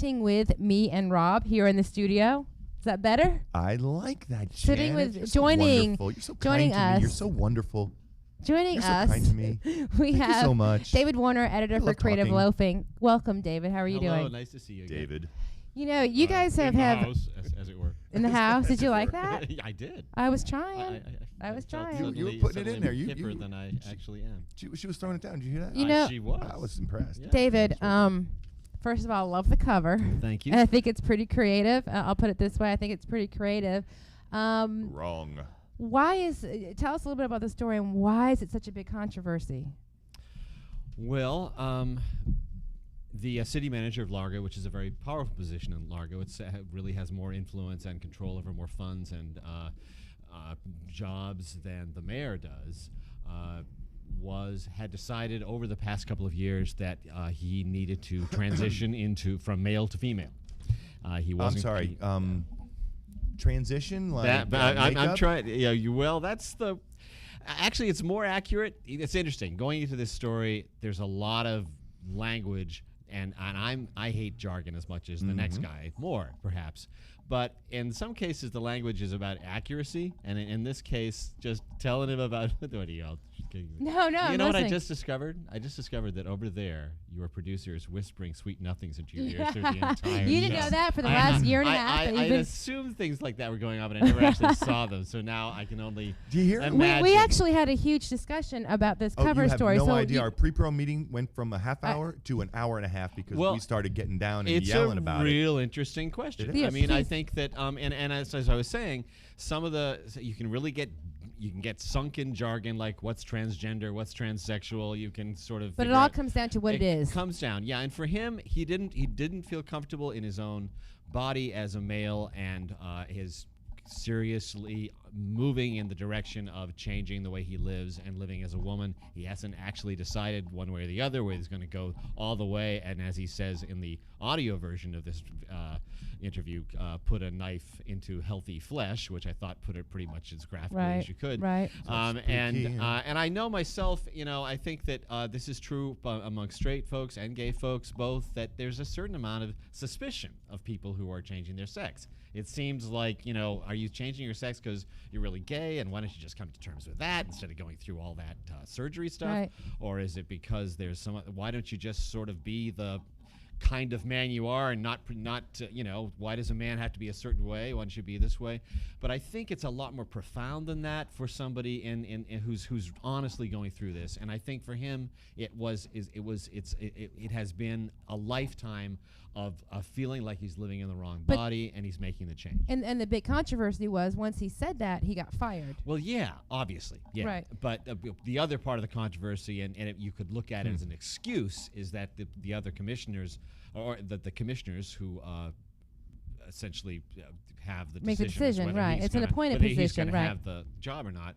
sitting with me and Rob here in the studio. Is that better? I like that. Sitting Janet. with You're joining, so You're so joining kind to us. me. You're so wonderful. Joining You're us, so kind to me. we Thank have you so much. David Warner, editor I for love Creative talking. Loafing. Welcome, David. How are you Hello, doing? nice to see you again. David. You know, you guys in have the have house, as it were. in the house. Did you like that? I did. I was trying. I was felt trying. You were suddenly- putting it in suddenly there. You- hipper you- than I actually am. She was throwing it down. Did you hear that? You know- She was. I was impressed. Yeah. David, That's right. first of all, I love the cover. Thank you. And I think it's pretty creative. I'll put it this way. I think it's pretty creative. Wrong. Why is tell us a little bit about the story and why is it such a big controversy? Well, the city manager of Largo, which is a very powerful position in Largo, it really has more influence and control over more funds and jobs than the mayor does. Had decided over the past couple of years that he needed to transition from male to female. He I'm wasn't. sorry. Transition like I'm makeup? trying. Well, that's the. Actually, it's more accurate. It's interesting going into this story. There's a lot of language, and I hate jargon as much as the next guy, more perhaps. But in some cases, the language is about accuracy, and in this case, just telling him about what are you all kidding me? No, You I'm know what I listening. just discovered? I just discovered that over there, your producer is whispering sweet nothings into your ears through the entire You didn't show. know that for the last year and a half. that I you've been- assumed things like that were going on, but I never actually saw them. So now I can only Do you hear? imagine. we actually had a huge discussion about this Oh, cover you have story. no so idea. you- Our pre-pro meeting went from a half hour to an hour and a half because Well, we started getting down and It's yelling about a it. real interesting question. It is. I mean, I Please. think that, and as I was saying, some of you can really get sunken jargon like what's transgender, what's transsexual. You can sort of. but it figure all out- comes down to what it is. Comes down, yeah. And for him, he didn't feel comfortable in his own body as a male, and his seriously moving in the direction of changing the way he lives and living as a woman. He hasn't actually decided one way or the other whether he's going to go all the way. And as he says in the audio version of this interview, put a knife into healthy flesh, which I thought put it pretty much as graphically as you could. Right. pretty key, yeah. And I know myself, I think that this is true among straight folks and gay folks both, that there's a certain amount of suspicion of people who are changing their sex. It seems like, are you changing your sex because you're really gay, and why don't you just come to terms with that instead of going through all that surgery stuff? Right. Or is it because why don't you just sort of be the kind of man you are and not why does a man have to be a certain way? Why don't you be this way? But I think it's a lot more profound than that for somebody in who's honestly going through this. And I think for him it has been a lifetime of feeling like he's living in the wrong But- body, and he's making the change. And the big controversy was once he said that, he got fired. Well, yeah, obviously, yeah. Right. But the other part of the controversy, and you could look at it as an excuse, is that the other commissioners, or that the commissioners who essentially have the Make the decision, as decision, whether right. he's It's an gonna- appointed whether he's position, gonna right. have the job or not,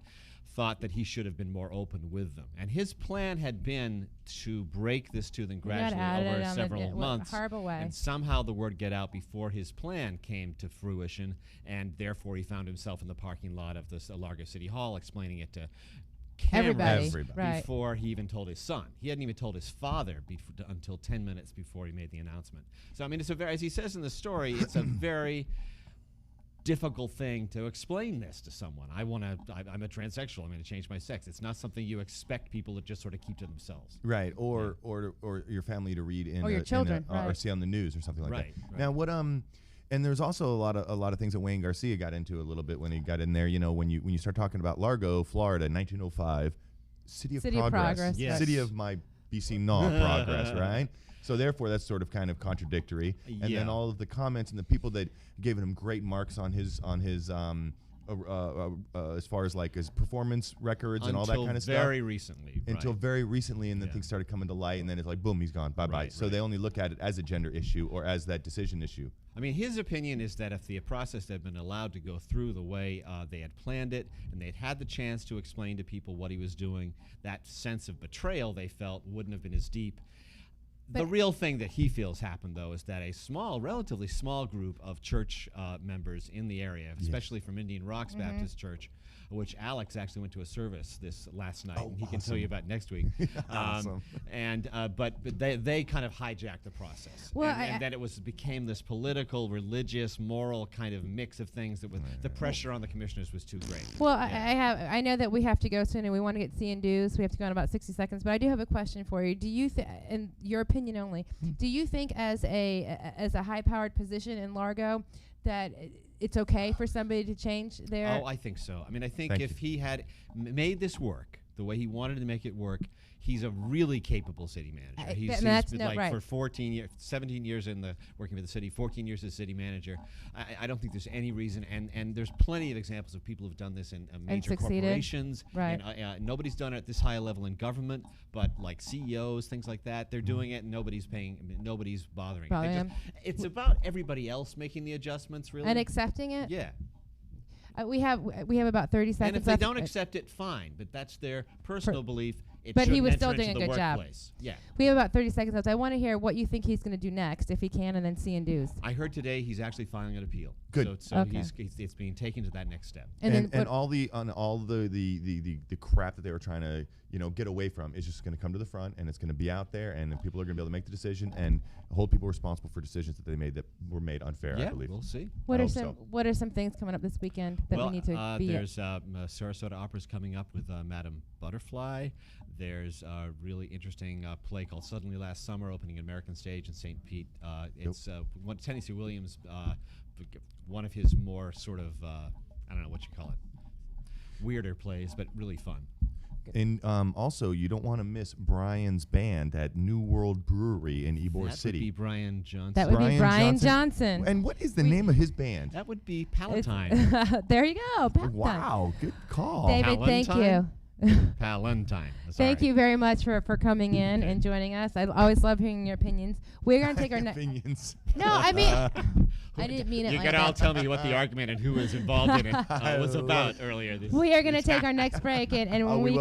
thought that he should have been more open with them. And his plan had been to break this to them gradually over several months. Horrible way. And somehow the word get out before his plan came to fruition, and therefore he found himself in the parking lot of the Largo City Hall explaining it to cameras Everybody. Right. before he even told his son. He hadn't even told his father until 10 minutes before he made the announcement. So, I mean, as he says in the story, it's a very difficult thing to explain this to someone. I'm a transsexual. I'm going to change my sex. It's not something you expect people to just sort of keep to themselves. Right, or your family to read in Or your children, or right. see on the news or something like Right, that. right. Now, what and there's also a lot of things that Wayne Garcia got into a little bit when he got in there. When you start talking about Largo, Florida, 1905, City of Progress, Yes. City of my BC Naw progress, right? So therefore, that's sort of kind of contradictory. And Yeah. then all of the comments and the people that gave him great marks on his as far as like his performance records and all that kind of stuff. Very recently. Until right. very recently, and then Yeah. things started coming to light, and then it's like, boom, he's gone, bye-bye. Right, So right. they only look at it as a gender issue or as that decision issue. I mean, his opinion is that if the process had been allowed to go through the way they had planned it, and they'd had the chance to explain to people what he was doing, that sense of betrayal they felt wouldn't have been as deep. The real thing that he feels happened, though, is that a relatively small group of church members in the area, especially from Indian Rocks Baptist Church, which Alex actually went to a service this last night, and he can tell you about next week. Awesome. But they kind of hijacked the process, and then it became this political, religious, moral kind of mix of things that the pressure on the commissioners was too great. Well, I know that we have to go soon, and we want to get C and do's. We have to go in about 60 seconds, but I do have a question for you. Do you, in your opinion only, do you think as a high-powered position in Largo that it's okay for somebody to change their... Oh, I think so. I mean, I think if he had made this work the way he wanted to make it work, he's a really capable city manager. He's been for 17 years working for the city, 14 years as city manager. I don't think there's any reason, and there's plenty of examples of people who've done this in major corporations. Right. And nobody's done it at this high level in government, but like CEOs, things like that, they're doing it, and nobody's bothering. It's about everybody else making the adjustments, really. And accepting it? Yeah. We have about 30 seconds. And if they don't accept it, fine. But that's their personal belief. But he was still doing a good job. Yeah. We have about 30 seconds left. I want to hear what you think he's going to do next, if he can, and then C and do's. I heard today he's actually filing an appeal. Good. So it's being taken to that next step. And all the crap that they were trying to get away from is just going to come to the front, and it's going to be out there, and people are going to be able to make the decision and hold people responsible for decisions that they made that were made unfair. I believe. We'll see. What are some things coming up this weekend that we need to be? There's Sarasota Opera's coming up with Madame Butterfly. There's a really interesting play called Suddenly Last Summer, opening at American Stage in St. Pete. It's Tennessee Williams, one of his more sort of, I don't know what you call it, weirder plays, but really fun. And also, you don't want to miss Brian's band at New World Brewery in Ybor City. That would be Brian Johnson. That would be Brian Johnson. And what is the name of his band? That would be Palatine. There you go. Palatine. Wow, good call. David, thank you. Palentine. Thank you very much for coming in and joining us. I always love hearing your opinions. We're going to take our next... opinions. No, I mean... I didn't mean it like that. You got to all tell me what the argument and who was involved in it was about earlier this We are going to take our next break, and when we